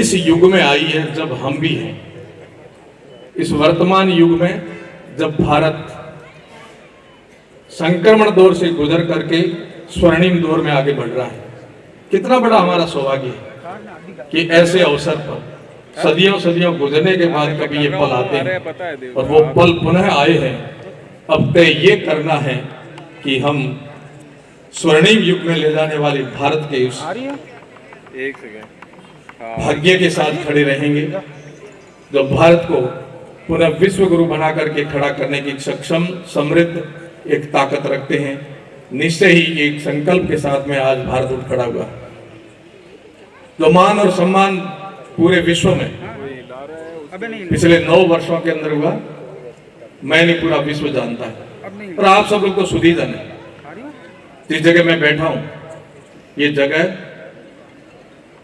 इस युग में आई है जब हम भी हैं, इस वर्तमान युग में जब भारत संक्रमण दौर से गुजर करके स्वर्णिम दौर में आगे बढ़ रहा है। कितना बड़ा हमारा सौभाग्य है कि ऐसे अवसर पर सदियों सदियों गुजरने के बाद कभी ये पल आते हैं और वो पल पुनः आए हैं। अब तय ये करना है कि हम स्वर्णिम युग में ले जाने वाले भारत के उस भाग्य के साथ खड़े रहेंगे जो भारत को पुनः विश्व गुरु बना करके खड़ा करने की सक्षम समृद्ध एक ताकत रखते हैं। निश्चय ही एक संकल्प के साथ में आज भारत उठ खड़ा हुआ, जो मान और सम्मान पूरे विश्व में पिछले 9 वर्षों के अंदर हुआ, मैं नहीं पूरा विश्व जानता है। और आप सब लोग तो सुधी जाने जिस जगह मैं बैठा हूं, ये जगह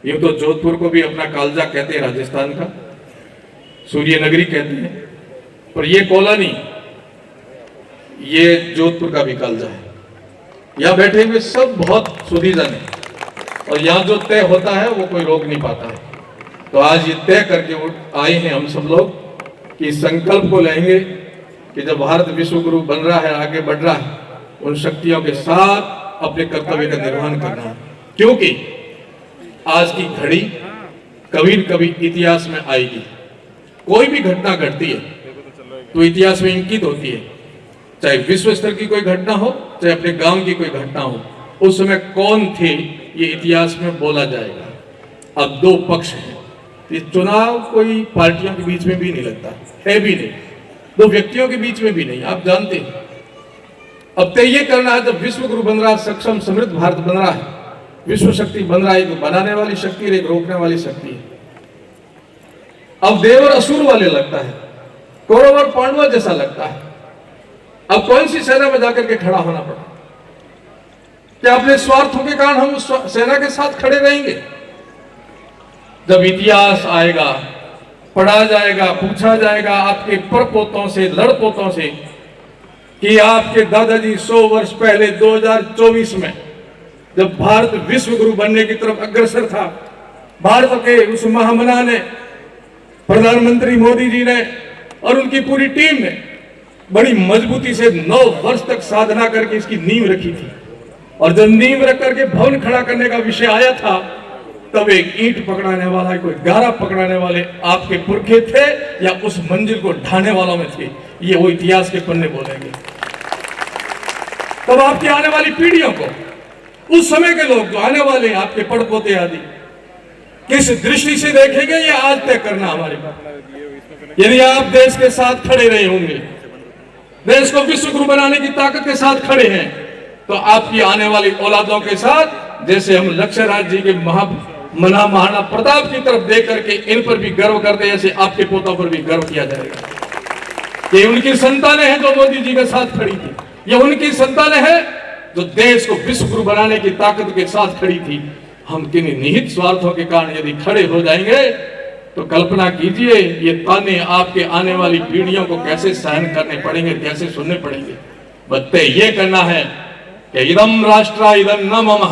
यूं तो जोधपुर को भी अपना कालजा कहते हैं, राजस्थान का सूर्य नगरी कहते हैं, पर ये कॉलोनी ये जोधपुर का भी कालजा है। यहाँ बैठे हुए सब बहुत सुधी जन है और यहाँ जो तय होता है वो कोई रोक नहीं पाता है। तो आज ये तय करके आए हैं हम सब लोग कि इस संकल्प को लेंगे कि जब भारत विश्व गुरु बन रहा है, आगे बढ़ रहा है, उन शक्तियों के साथ अपने कर्तव्य का निर्वहन करना है। क्योंकि आज की घड़ी कभी न कभी इतिहास में आएगी। कोई भी घटना घटती है तो इतिहास में अंकित होती है, चाहे विश्व स्तर की कोई घटना हो, चाहे अपने गांव की कोई घटना हो। उस समय कौन थे ये इतिहास में बोला जाएगा। अब 2 पक्ष हैं, ये चुनाव कोई पार्टियों के बीच में भी नहीं लगता है, भी नहीं 2 व्यक्तियों के बीच में भी नहीं, आप जानते हैं। अब तय ये करना है, जब विश्व गुरु बन रहा है, सक्षम समृद्ध भारत बन रहा है, विश्व शक्ति बन रहा है, एक बनाने वाली शक्ति है, एक रोकने वाली शक्ति है। अब देव और असुर वाले लगता है, कौरव और पांडव जैसा लगता है। अब कौन सी सेना में जाकर के खड़ा होना पड़ा? क्या अपने स्वार्थों के कारण हम उस सेना के साथ खड़े रहेंगे? जब इतिहास आएगा, पढ़ा जाएगा, पूछा जाएगा आपके परपोतों से, लड़पोतों से कि आपके दादाजी 100 वर्ष पहले 2024 में जब भारत विश्व गुरु बनने की तरफ अग्रसर था, भारत के उस महामना ने, प्रधानमंत्री मोदी जी ने और उनकी पूरी टीम ने बड़ी मजबूती से 9 वर्ष तक साधना करके इसकी नींव रखी थी। और जब नींव रख करके भवन खड़ा करने का विषय आया था, तब एक ईंट पकड़ाने वाला, कोई गारा पकड़ाने वाले आपके पुरखे थे या उस मंजिल को ढाने वालों में थे। ये वो इतिहास के पन्ने बोलेंगे। तब आपकी आने वाली पीढ़ियों को, उस समय के लोग जो आने वाले हैं, आपके पड़पोते आदि, किस दृष्टि से देखेंगे, ये आज तय करना हमारे पास। यदि आप देश के साथ खड़े रहे होंगे, देश को विश्व गुरु बनाने की ताकत के साथ खड़े हैं, तो आपकी आने वाली औलादों के साथ, जैसे हम लक्ष्य राज जी के महाराणा प्रताप की तरफ देख करके इन पर भी गर्व करते, ऐसे आपके पोतों पर भी गर्व किया जाएगा। ये उनकी संतानें हैं जो मोदी जी के साथ खड़ी थी, ये उनकी संतानें हैं जो देश को विश्व गुरु बनाने की ताकत के साथ खड़ी थी। हम किन्हीं निहित स्वार्थों के कारण यदि खड़े हो जाएंगे तो कल्पना कीजिए ये ताने आपके आने वाली पीढ़ियों को कैसे सहन करने पड़ेंगे, कैसे सुनने पड़ेंगे। बत्ते ये करना है कि इदम राष्ट्र इदम न मम,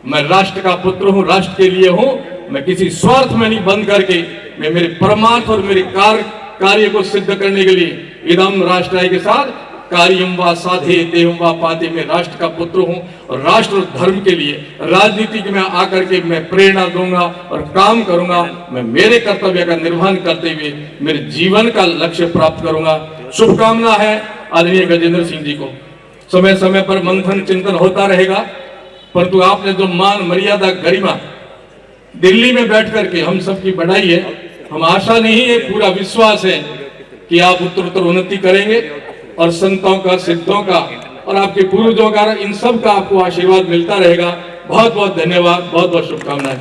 मैं राष्ट्र का पुत्र हूं, राष्ट्र के लिए हूं। मैं किसी स्वार्थ में नहीं बंद करके, मैं मेरे परमार्थ और मेरे कार्य को सिद्ध करने के लिए इदम राष्ट्र के साथ कार्यम व साधे देवम व पाते, मैं राष्ट्र का पुत्र हूं और राष्ट्र और धर्म के लिए राजनीति में आकर के मैं प्रेरणा दूंगा और काम करूंगा। मैं मेरे कर्तव्य का निर्वहन करते हुए मेरे जीवन का लक्ष्य प्राप्त करूंगा। शुभकामना है आदरणीय गजेंद्र सिंह जी को। समय समय पर मंथन चिंतन होता रहेगा, परंतु आपने जो मान मर्यादा गरिमा दिल्ली में बैठ करके हम सबकी बढ़ाई है, हम आशा नहीं है, पूरा विश्वास है कि आप उत्तरोत्तर उन्नति करेंगे और संतों का, सिद्धों का और आपके पूर्वजों का, इन सब का आपको आशीर्वाद मिलता रहेगा। बहुत बहुत धन्यवाद, बहुत बहुत शुभकामनाएं।